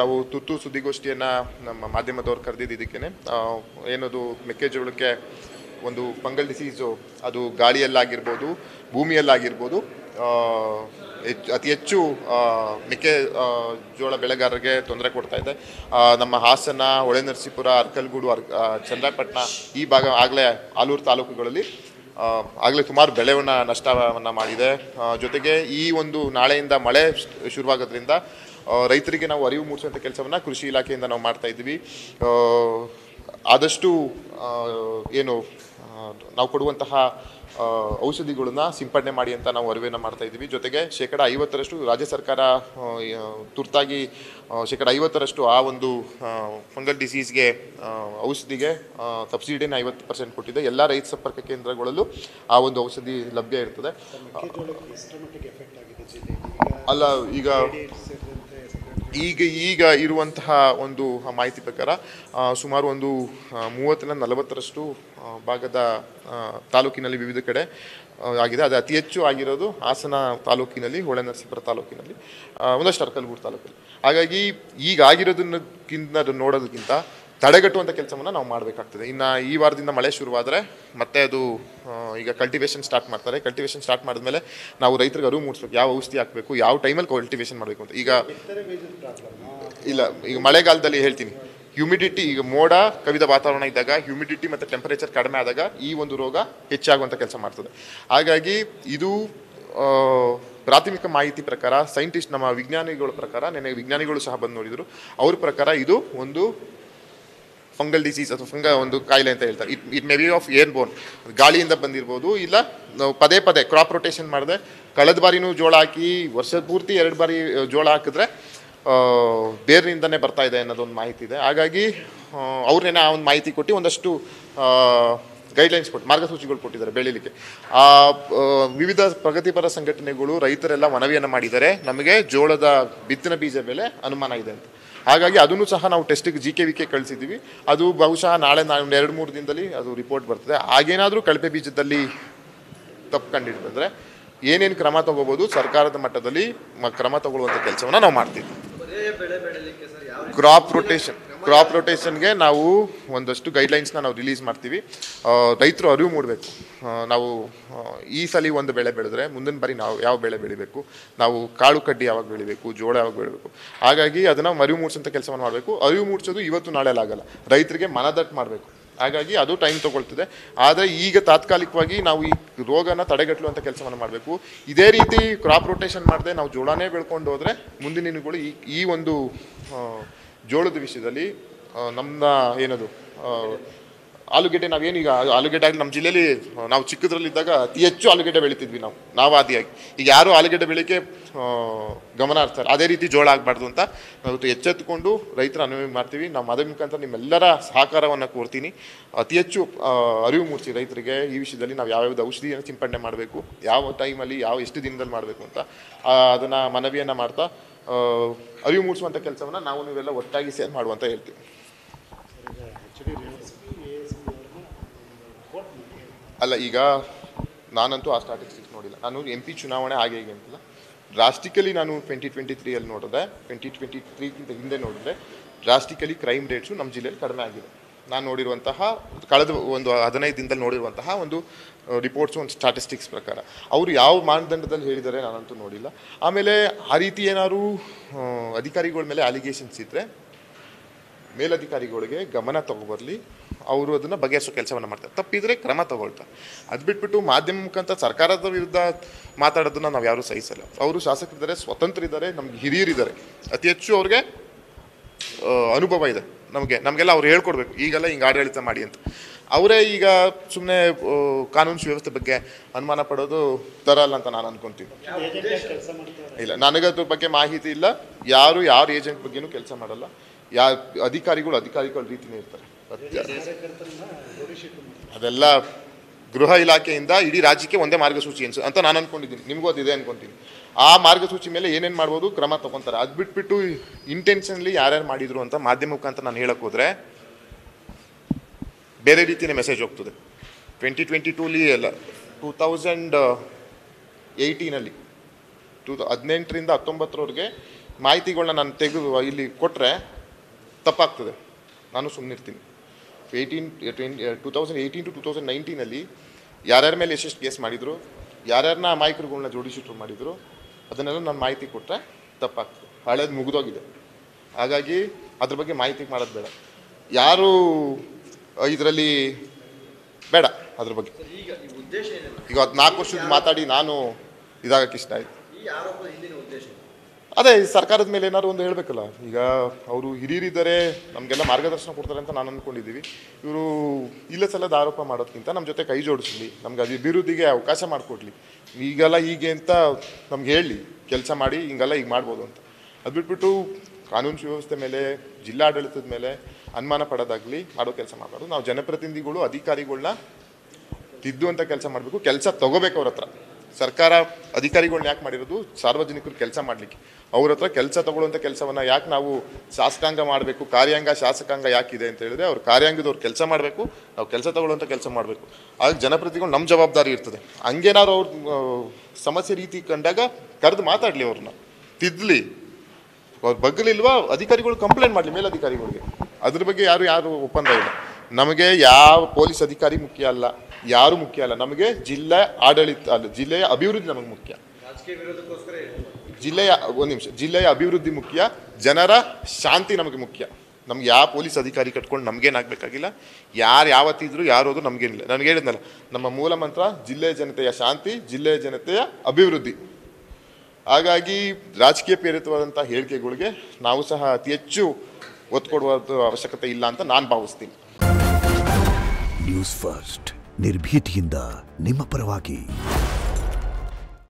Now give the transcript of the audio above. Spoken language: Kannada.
ನಾವು ತುರ್ತು ಸುದ್ದಿಗೋಷ್ಠಿಯನ್ನು ನಮ್ಮ ಮಾಧ್ಯಮದವ್ರು ಕರೆದಿದ್ದು ಇದಕ್ಕೇನೆ ಏನದು ಮೆಕ್ಕೆಜೋಳಕ್ಕೆ ಒಂದು ಫಂಗಲ್ ಡಿಸೀಸು ಅದು ಗಾಳಿಯಲ್ಲಾಗಿರ್ಬೋದು ಭೂಮಿಯಲ್ಲಾಗಿರ್ಬೋದು ಅತಿ ಹೆಚ್ಚು ಮೆಕ್ಕೆಜೋಳ ಬೆಳೆಗಾರರಿಗೆ ತೊಂದರೆ ಕೊಡ್ತಾ ಇದೆ. ನಮ್ಮ ಹಾಸನ, ಹೊಳೆನರಸೀಪುರ, ಅರ್ಕಲ್ಗೂಡು, ಚನ್ನರಾಯಪಟ್ಟಣ ಈ ಭಾಗ ಆಲೂರು ತಾಲೂಕುಗಳಲ್ಲಿ ಆಗಲೇ ಸುಮಾರು ಬೆಳೆಯನ್ನು ನಷ್ಟವನ್ನು ಮಾಡಿದೆ. ಜೊತೆಗೆ ಈ ಒಂದು ನಾಳೆಯಿಂದ ಮಳೆ ಶುರುವಾಗೋದ್ರಿಂದ ರೈತರಿಗೆ ನಾವು ಅರಿವು ಮೂಡಿಸುವಂಥ ಕೆಲಸವನ್ನು ಕೃಷಿ ಇಲಾಖೆಯಿಂದ ನಾವು ಮಾಡ್ತಾ ಇದ್ದೀವಿ. ಆದಷ್ಟು ನಾವು ಕೊಡುವಂತಹ ಔಷಧಿಗಳನ್ನ ಸಿಂಪಡಣೆ ಮಾಡಿ ಅಂತ ನಾವು ಅರಿವನ್ನು ಮಾಡ್ತಾ ಇದ್ದೀವಿ. ಜೊತೆಗೆ 50% ರಾಜ್ಯ ಸರ್ಕಾರ ತುರ್ತಾಗಿ 50% ಆ ಒಂದು ಫಂಗಲ್ ಡಿಸೀಸ್ಗೆ ಔಷಧಿಗೆ ಸಬ್ಸಿಡಿನ 50% ಕೊಟ್ಟಿದೆ. ಎಲ್ಲ ರೈತ ಸಂಪರ್ಕ ಕೇಂದ್ರಗಳಲ್ಲೂ ಆ ಒಂದು ಔಷಧಿ ಲಭ್ಯ ಇರ್ತದೆ. ಅಲ್ಲ, ಈಗ ಇರುವಂತಹ ಒಂದು ಮಾಹಿತಿ ಪ್ರಕಾರ ಸುಮಾರು ಒಂದು 30-40% ಭಾಗದ ತಾಲೂಕಿನಲ್ಲಿ ವಿವಿಧ ಕಡೆ ಆಗಿದೆ. ಅದು ಅತಿ ಹೆಚ್ಚು ಆಗಿರೋದು ಹಾಸನ ತಾಲೂಕಿನಲ್ಲಿ, ಹೊಳೆನರಸೀಪುರ ತಾಲೂಕಿನಲ್ಲಿ, ಒಂದಷ್ಟು ಅರ್ಕಲ್ಗೂಡು ತಾಲೂಕಲ್ಲಿ. ಹಾಗಾಗಿ ಈಗ ಆಗಿರೋದಕ್ಕಿಂತ ನೋಡೋದಕ್ಕಿಂತ ತಡೆಗಟ್ಟುವಂಥ ಕೆಲಸವನ್ನು ನಾವು ಮಾಡಬೇಕಾಗ್ತದೆ. ಇನ್ನು ಈ ವಾರದಿಂದ ಮಳೆ ಶುರುವಾದರೆ ಮತ್ತೆ ಅದು ಈಗ ಕಲ್ಟಿವೇಷನ್ ಸ್ಟಾರ್ಟ್ ಮಾಡ್ತಾರೆ. ಕಲ್ಟಿವೇಷನ್ ಸ್ಟಾರ್ಟ್ ಮಾಡಿದ್ಮೇಲೆ ನಾವು ರೈತರಿಗೆ ಅರಿವು ಮೂಡಿಸ್ಬೇಕು, ಯಾವ ಔಷಧಿ ಹಾಕಬೇಕು, ಯಾವ ಟೈಮಲ್ಲಿ ಕಲ್ಟಿವೇಷನ್ ಮಾಡಬೇಕು ಅಂತ. ಈಗ ಮಳೆಗಾಲದಲ್ಲಿ ಹೇಳ್ತೀನಿ, ಹ್ಯೂಮಿಡಿಟಿ, ಈಗ ಮೋಡ ಕವಿದ ವಾತಾವರಣ ಇದ್ದಾಗ ಹ್ಯೂಮಿಡಿಟಿ ಮತ್ತು ಟೆಂಪರೇಚರ್ ಕಡಿಮೆ ಆದಾಗ ಈ ಒಂದು ರೋಗ ಹೆಚ್ಚಾಗುವಂಥ ಕೆಲಸ ಮಾಡ್ತದೆ. ಹಾಗಾಗಿ ಇದು ಪ್ರಾಥಮಿಕ ಮಾಹಿತಿ ಪ್ರಕಾರ ಸೈಂಟಿಸ್ಟ್ ನಮ್ಮ ವಿಜ್ಞಾನಿಗಳ ಪ್ರಕಾರ, ನೆನೆ ವಿಜ್ಞಾನಿಗಳು ಸಹ ಬಂದು ನೋಡಿದರು, ಅವ್ರ ಪ್ರಕಾರ ಇದು ಒಂದು ಫಂಗಲ್ ಡಿಸೀಸ್ ಅಥವಾ ಒಂದು ಕಾಯಿಲೆ ಅಂತ ಹೇಳ್ತಾರೆ. It may be of airborne, ಗಾಳಿಯಿಂದ ಬಂದಿರ್ಬೋದು. ಇಲ್ಲ ನಾವು ಪದೇ ಕ್ರಾಪ್ ರೊಟೇಷನ್ ಮಾಡಿದೆ, ಕಳೆದ ಬಾರಿನೂ ಜೋಳ ಹಾಕಿ ವರ್ಷದ ಪೂರ್ತಿ 2 ಬಾರಿ ಜೋಳ ಹಾಕಿದ್ರೆ ಬೇರಿನಿಂದನೇ ಬರ್ತಾ ಇದೆ ಅನ್ನೋದೊಂದು ಮಾಹಿತಿ ಇದೆ. ಹಾಗಾಗಿ ಅವ್ರನ್ನೇ ಆ ಒಂದು ಮಾಹಿತಿ ಕೊಟ್ಟು ಒಂದಷ್ಟು ಗೈಡ್ಲೈನ್ಸ್ ಕೊಟ್ಟು ಮಾರ್ಗಸೂಚಿಗಳು ಕೊಟ್ಟಿದ್ದಾರೆ ಬೆಳೀಲಿಕ್ಕೆ. ವಿವಿಧ ಪ್ರಗತಿಪರ ಸಂಘಟನೆಗಳು ರೈತರೆಲ್ಲ ಮನವಿಯನ್ನು ಮಾಡಿದ್ದಾರೆ, ನಮಗೆ ಜೋಳದ ಬಿತ್ತನೆ ಬೀಜ ಮೇಲೆ ಅನುಮಾನ ಇದೆ ಅಂತ. ಹಾಗಾಗಿ ಅದನ್ನು ಸಹ ನಾವು ಟೆಸ್ಟಿಗೆ GKVK ಕಳಿಸಿದ್ದೀವಿ. ಅದು ಬಹುಶಃ ನಾಳೆ 2-3 ದಿನದಲ್ಲಿ ಅದು ರಿಪೋರ್ಟ್ ಬರ್ತದೆ. ಹಾಗೇನಾದರೂ ಕಳಪೆ ಬೀಜದಲ್ಲಿ ತಪ್ಪು ಕಂಡಿಡ್ತಂದರೆ ಏನೇನು ಕ್ರಮ ತಗೋಬೋದು, ಸರ್ಕಾರದ ಮಟ್ಟದಲ್ಲಿ ಕ್ರಮ ತಗೊಳ್ಳುವಂಥ ಕೆಲಸವನ್ನು ನಾವು ಮಾಡ್ತೀವಿ. ಕ್ರಾಪ್ ರೊಟೇಷನ್ಗೆ ನಾವು ಒಂದಷ್ಟು ಗೈಡ್ಲೈನ್ಸ್ನ ನಾವು ರಿಲೀಸ್ ಮಾಡ್ತೀವಿ. ರೈತರು ಅರಿವು ಮೂಡಬೇಕು. ನಾವು ಈ ಸಲ ಒಂದು ಬೆಳೆ ಬೆಳೆದ್ರೆ ಮುಂದಿನ ಬಾರಿ ನಾವು ಯಾವ ಬೆಳೆ ಬೆಳಿಬೇಕು, ನಾವು ಕಾಳು ಕಡ್ಡಿ ಯಾವಾಗ ಬೆಳಿಬೇಕು, ಜೋಳ ಯಾವಾಗ ಬೆಳಿಬೇಕು. ಹಾಗಾಗಿ ಅದನ್ನು ಅರಿವು ಮೂಡಿಸೋಂಥ ಕೆಲಸವನ್ನು ಮಾಡಬೇಕು. ಅರಿವು ಮೂಡಿಸೋದು ಇವತ್ತು ನಾಳೆ ಆಗಲ್ಲ, ರೈತರಿಗೆ ಮನದಟ್ಟು ಮಾಡಬೇಕು. ಹಾಗಾಗಿ ಅದು ಟೈಮ್ ತೊಗೊಳ್ತದೆ. ಆದರೆ ಈಗ ತಾತ್ಕಾಲಿಕವಾಗಿ ನಾವು ಈ ರೋಗನ ತಡೆಗಟ್ಟುವಂಥ ಕೆಲಸವನ್ನು ಮಾಡಬೇಕು. ಇದೇ ರೀತಿ ಕ್ರಾಪ್ ರೊಟೇಷನ್ ಮಾಡದೆ ನಾವು ಜೋಳನೇ ಬೆಳ್ಕೊಂಡು ಹೋದರೆ ಮುಂದಿನ ದಿನಗಳು ಈ ಒಂದು ಜೋಳದ ವಿಷಯದಲ್ಲಿ ನಮ್ಮ ಏನದು ಆಲೂಗೆಡ್ಡೆ, ನಾವೇನೀಗ ಆಲೂಗೆಡ್ಡೆ ಆಗಲಿ ನಮ್ಮ ಜಿಲ್ಲೆಯಲ್ಲಿ ನಾವು ಚಿಕ್ಕದ್ರಲ್ಲಿದ್ದಾಗ ಅತಿ ಹೆಚ್ಚು ಆಲೂಗೆಡ್ಡೆ ಬೆಳಿತಿದ್ವಿ ನಾವು ಆದಿಯಾಗಿ. ಈಗ ಯಾರು ಆಲೂಗೆಡ್ಡೆ ಬೆಳಿಗ್ಗೆ ಗಮನ ಹರಿಸ್ತಾರೆ. ಅದೇ ರೀತಿ ಜೋಳ ಆಗಬಾರ್ದು ಅಂತ ನಾವು ಎಚ್ಚೆತ್ತುಕೊಂಡು ರೈತರ ಅನುಭವ ಮಾಡ್ತೀವಿ. ನಾವು ಅದರ ಮುಖಾಂತರ ನಿಮ್ಮೆಲ್ಲರ ಸಹಕಾರವನ್ನು ಕೋರ್ತೀನಿ. ಅತಿ ಹೆಚ್ಚು ಅರಿವು ಮೂಡಿಸಿ ರೈತರಿಗೆ ಈ ವಿಷಯದಲ್ಲಿ ನಾವು ಯಾವ್ಯಾವ್ದು ಔಷಧಿಯನ್ನು ಸಿಂಪಡಣೆ ಮಾಡಬೇಕು, ಯಾವ ಟೈಮಲ್ಲಿ ಎಷ್ಟು ದಿನದಲ್ಲಿ ಮಾಡಬೇಕು ಅಂತ ಅದನ್ನು ಮನವಿಯನ್ನು ಮಾಡ್ತಾ ಅರಿವು ಮೂಡಿಸುವಂಥ ಕೆಲಸವನ್ನು ನಾವು ನೀವೆಲ್ಲ ಒಟ್ಟಾಗಿ ಸೇರಿ ಮಾಡುವಂತ ಹೇಳ್ತೀವಿ. ಅಲ್ಲ, ಈಗ ನಾನಂತೂ ಆ ಸ್ಟಾಟಿಸ್ಟಿಕ್ಸ್ ನೋಡಿಲ್ಲ. ನಾನು MP ಚುನಾವಣೆ ಹಾಗೆ ಹೀಗೆ ಅಂತಿಲ್ಲ. ಡ್ರಾಸ್ಟಿಕಲಿ ನಾನು 2023 ನೋಡಿದೆ, 2023 ಹಿಂದೆ ನೋಡಿದ್ರೆ ಡ್ರಾಸ್ಟಿಕಲಿ ಕ್ರೈಮ್ ರೇಟ್ಸು ನಮ್ಮ ಜಿಲ್ಲೆಯಲ್ಲಿ ಕಡಿಮೆ ಆಗಿದೆ. ನಾನು ನೋಡಿರುವಂತಹ ಕಳೆದ ಒಂದು 15 ದಿನದಲ್ಲಿ ನೋಡಿರುವಂತಹ ಒಂದು ರಿಪೋರ್ಟ್ಸು, ಒಂದು ಸ್ಟಾಟಿಸ್ಟಿಕ್ಸ್ ಪ್ರಕಾರ ಅವರು ಯಾವ ಮಾನದಂಡದಲ್ಲಿ ಹೇಳಿದ್ದಾರೆ ನಾನಂತೂ ನೋಡಿಲ್ಲ. ಆಮೇಲೆ ಆ ರೀತಿ ಏನಾದ್ರು ಅಧಿಕಾರಿಗಳ ಮೇಲೆ ಅಲಿಗೇಷನ್ಸ್ ಇದ್ದರೆ ಮೇಲಧಿಕಾರಿಗಳಿಗೆ ಗಮನ ತಗೊಬರಲಿ, ಅವರು ಅದನ್ನು ಬಗೆಹರಿಸೋ ಕೆಲಸವನ್ನು ಮಾಡ್ತಾರೆ. ತಪ್ಪಿದರೆ ಕ್ರಮ ತಗೊಳ್ತಾರೆ. ಅದು ಬಿಟ್ಬಿಟ್ಟು ಮಾಧ್ಯಮ ಮುಖಾಂತರ ಸರ್ಕಾರದ ವಿರುದ್ಧ ಮಾತಾಡೋದನ್ನು ನಾವು ಯಾರೂ ಸಹಿಸಲ್ಲ. ಅವರು ಶಾಸಕರಿದ್ದಾರೆ, ಸ್ವತಂತ್ರ ಇದ್ದಾರೆ, ನಮ್ಗೆ ಹಿರಿಯರಿದ್ದಾರೆ, ಅತಿ ಹೆಚ್ಚು ಅವ್ರಿಗೆ ಅನುಭವ ಇದೆ. ನಮಗೆಲ್ಲ ಅವ್ರು ಹೇಳ್ಕೊಡ್ಬೇಕು, ಈಗೆಲ್ಲ ಹಿಂಗೆ ಆಡಳಿತ ಮಾಡಿ ಅಂತ. ಅವರೇ ಈಗ ಸುಮ್ಮನೆ ಕಾನೂನು ಸುವ್ಯವಸ್ಥೆ ಬಗ್ಗೆ ಅನುಮಾನ ಪಡೋದು ತರಲ್ಲ ಅಂತ ನಾನು ಅನ್ಕೊತೀನಿ. ಇಲ್ಲ, ನನಗದ್ರ ಬಗ್ಗೆ ಮಾಹಿತಿ ಇಲ್ಲ. ಯಾರು ಏಜೆಂಟ್ ಬಗ್ಗೆನೂ ಕೆಲಸ ಮಾಡಲ್ಲ. ಅಧಿಕಾರಿಗಳ ರೀತಿನೇ ಇರ್ತಾರೆ. ಅದೆಲ್ಲ ಗೃಹ ಇಲಾಖೆಯಿಂದ ಇಡೀ ರಾಜ್ಯಕ್ಕೆ ಒಂದೇ ಮಾರ್ಗಸೂಚಿ ಅಂತ ನಾನು ಅನ್ಕೊಂಡಿದ್ದೀನಿ. ನಿಮಗೂ ಅದಿದೆ ಅನ್ಕೊಂತೀನಿ. ಆ ಮಾರ್ಗಸೂಚಿ ಮೇಲೆ ಏನೇನು ಮಾಡ್ಬೋದು ಕ್ರಮ ತಗೊತಾರೆ. ಅದು ಬಿಟ್ಬಿಟ್ಟು ಇಂಟೆನ್ಷನ್ಲಿ ಯಾರ್ಯಾರು ಮಾಡಿದ್ರು ಅಂತ ಮಾಧ್ಯಮ ಮುಖಾಂತರ ನಾನು ಹೇಳಕ್ ಹೋದ್ರೆ ಬೇರೆ ರೀತಿಯ ಮೆಸೇಜ್ ಹೋಗ್ತದೆ. 2022 ಅಲ್ಲ, 2018 18ರಿಂದ 19ರವರೆಗೆ ಮಾಹಿತಿಗಳನ್ನ ನಾನು ತೆಗೆದು ಇಲ್ಲಿ ಕೊಟ್ಟರೆ ತಪ್ಪಾಗ್ತದೆ, ನಾನು ಸುಮ್ಮನಿರ್ತೀನಿ. 2018 to 2019 ಯಾರ್ಯಾರ ಮೇಲೆ ಎಷ್ಟೆಷ್ಟು ಕೇಸ್ ಮಾಡಿದರು, ಯಾರ್ಯಾರನ್ನ ಅಮಾಯಕರುಗಳನ್ನ ಜೋಡಿಸಿಟ್ರು ಮಾಡಿದರು, ಅದನ್ನೆಲ್ಲ ನಾನು ಮಾಹಿತಿ ಕೊಟ್ಟರೆ ತಪ್ಪಾಗ್ತದೆ. ಹಳೇದು ಮುಗಿದೋಗಿದೆ, ಹಾಗಾಗಿ ಅದ್ರ ಬಗ್ಗೆ ಮಾಹಿತಿ ಮಾಡೋದು ಬೇಡ. ಯಾರು ಇದರಲ್ಲಿ ಬೇಡ ಅದ್ರ ಬಗ್ಗೆ. ಈಗ 14 ವರ್ಷದ ಮಾತಾಡಿ ನಾನು ಇದಾಗಕ್ಕೆ ಇಷ್ಟ ಆಯ್ತು. ಅದೇ ಸರ್ಕಾರದ ಮೇಲೆ ಏನಾದ್ರು ಒಂದು ಹೇಳಬೇಕಲ್ಲ. ಈಗ ಅವರು ಹಿರಿಯರಿದ್ದಾರೆ, ನಮಗೆಲ್ಲ ಮಾರ್ಗದರ್ಶನ ಕೊಡ್ತಾರೆ ಅಂತ ನಾನು ಅಂದ್ಕೊಂಡಿದ್ದೀವಿ. ಇವರು ಇಲ್ಲ ಸಲ್ಲದ ಆರೋಪ ಮಾಡೋದಕ್ಕಿಂತ ನಮ್ಮ ಜೊತೆ ಕೈ ಜೋಡಿಸಲಿ, ನಮ್ಗೆ ಅದು ಅಭಿವೃದ್ಧಿಗೆ ಅವಕಾಶ ಮಾಡಿಕೊಡ್ಲಿ. ಈಗೆಲ್ಲ ಹೀಗೆ ಅಂತ ನಮ್ಗೆ ಹೇಳಲಿ, ಕೆಲಸ ಮಾಡಿ ಹಿಂಗೆಲ್ಲ ಈಗ ಮಾಡ್ಬೋದು ಅಂತ. ಅದು ಬಿಟ್ಬಿಟ್ಟು ಕಾನೂನು ಸುವ್ಯವಸ್ಥೆ ಮೇಲೆ, ಜಿಲ್ಲಾಡಳಿತದ ಮೇಲೆ ಅನುಮಾನ ಪಡೋದಾಗಲಿ ಮಾಡೋ ಕೆಲಸ ಮಾಡಬಾರ್ದು. ನಾವು ಜನಪ್ರತಿನಿಧಿಗಳು ಅಧಿಕಾರಿಗಳನ್ನ ತಿದ್ದುವಂಥ ಕೆಲಸ ಮಾಡಬೇಕು, ಕೆಲಸ ತಗೋಬೇಕು ಅವ್ರ ಹತ್ರ. ಸರ್ಕಾರ ಅಧಿಕಾರಿಗಳನ್ನ ಯಾಕೆ ಮಾಡಿರೋದು? ಸಾರ್ವಜನಿಕರು ಕೆಲಸ ಮಾಡಲಿಕ್ಕೆ. ಅವ್ರ ಹತ್ರ ಕೆಲಸ ತಗೊಳ್ಳುವಂಥ ಕೆಲಸವನ್ನು ಯಾಕೆ ನಾವು ಶಾಸಕಾಂಗ ಮಾಡಬೇಕು, ಕಾರ್ಯಾಂಗ ಶಾಸಕಾಂಗ ಯಾಕಿದೆ ಅಂತ ಹೇಳಿದ್ರೆ ಅವ್ರು ಕಾರ್ಯಾಂಗದವ್ರು ಕೆಲಸ ಮಾಡಬೇಕು, ನಾವು ಕೆಲಸ ತಗೊಳ್ಳುವಂಥ ಕೆಲಸ ಮಾಡಬೇಕು. ಆಗ ಜನಪ್ರತಿನಿಧಿಗಳು ನಮ್ಮ ಜವಾಬ್ದಾರಿ ಇರ್ತದೆ. ಹಂಗೇನಾದ್ರು ಅವ್ರ ಸಮಸ್ಯೆ ರೀತಿ ಕಂಡಾಗ ಕರೆದು ಮಾತಾಡಲಿ, ಅವ್ರನ್ನ ತಿದ್ದಲಿ. ಅವ್ರು ಬಗ್ಗಲಿಲ್ವಾ ಅಧಿಕಾರಿಗಳು ಕಂಪ್ಲೇಂಟ್ ಮಾಡಲಿ ಮೇಲಧಿಕಾರಿಗಳಿಗೆ. ಅದ್ರ ಬಗ್ಗೆ ಯಾರು ಒಪ್ಪಂದ ಇಲ್ಲ. ನಮಗೆ ಯಾವ ಪೊಲೀಸ್ ಅಧಿಕಾರಿ ಮುಖ್ಯ ಅಲ್ಲ, ಯಾರು ಮುಖ್ಯ ಅಲ್ಲ. ನಮಗೆ ಜಿಲ್ಲೆ ಆಡಳಿತ ಅಲ್ಲ, ಜಿಲ್ಲೆಯ ಅಭಿವೃದ್ಧಿ ನಮಗೆ ಮುಖ್ಯ. ಜಿಲ್ಲೆಯ ಅಭಿವೃದ್ಧಿ ಮುಖ್ಯ, ಜನರ ಶಾಂತಿ ನಮಗೆ ಮುಖ್ಯ. ನಮ್ಗೆ ಯಾವ ಪೊಲೀಸ್ ಅಧಿಕಾರಿ ಕಟ್ಕೊಂಡು ನಮಗೇನಾಗಬೇಕಾಗಿಲ್ಲ. ಯಾರು ಯಾವತ್ತಿದ್ರು ಯಾರೋದು ನಮಗೇನಿಲ್ಲ. ನನಗೆ ಹೇಳಿದ್ನಲ್ಲ, ನಮ್ಮ ಮೂಲ ಮಂತ್ರ ಜಿಲ್ಲೆಯ ಜನತೆಯ ಶಾಂತಿ, ಜಿಲ್ಲೆಯ ಜನತೆಯ ಅಭಿವೃದ್ಧಿ. ಹಾಗಾಗಿ ರಾಜಕೀಯ ಪ್ರೇರಿತವಾದಂಥ ಹೇಳಿಕೆಗಳಿಗೆ ನಾವು ಸಹ ಅತಿ ಹೆಚ್ಚು ಒತ್ತು ಕೊಡುವ ಅವಶ್ಯಕತೆ ಇಲ್ಲ ಅಂತ ನಾನು ಭಾವಿಸ್ತೀನಿ. ನ್ಯೂಸ್ ಫಸ್ಟ್ ನಿರ್ಭೀತಿಯಿಂದ ನಿಮ್ಮ ಪರವಾಗಿ.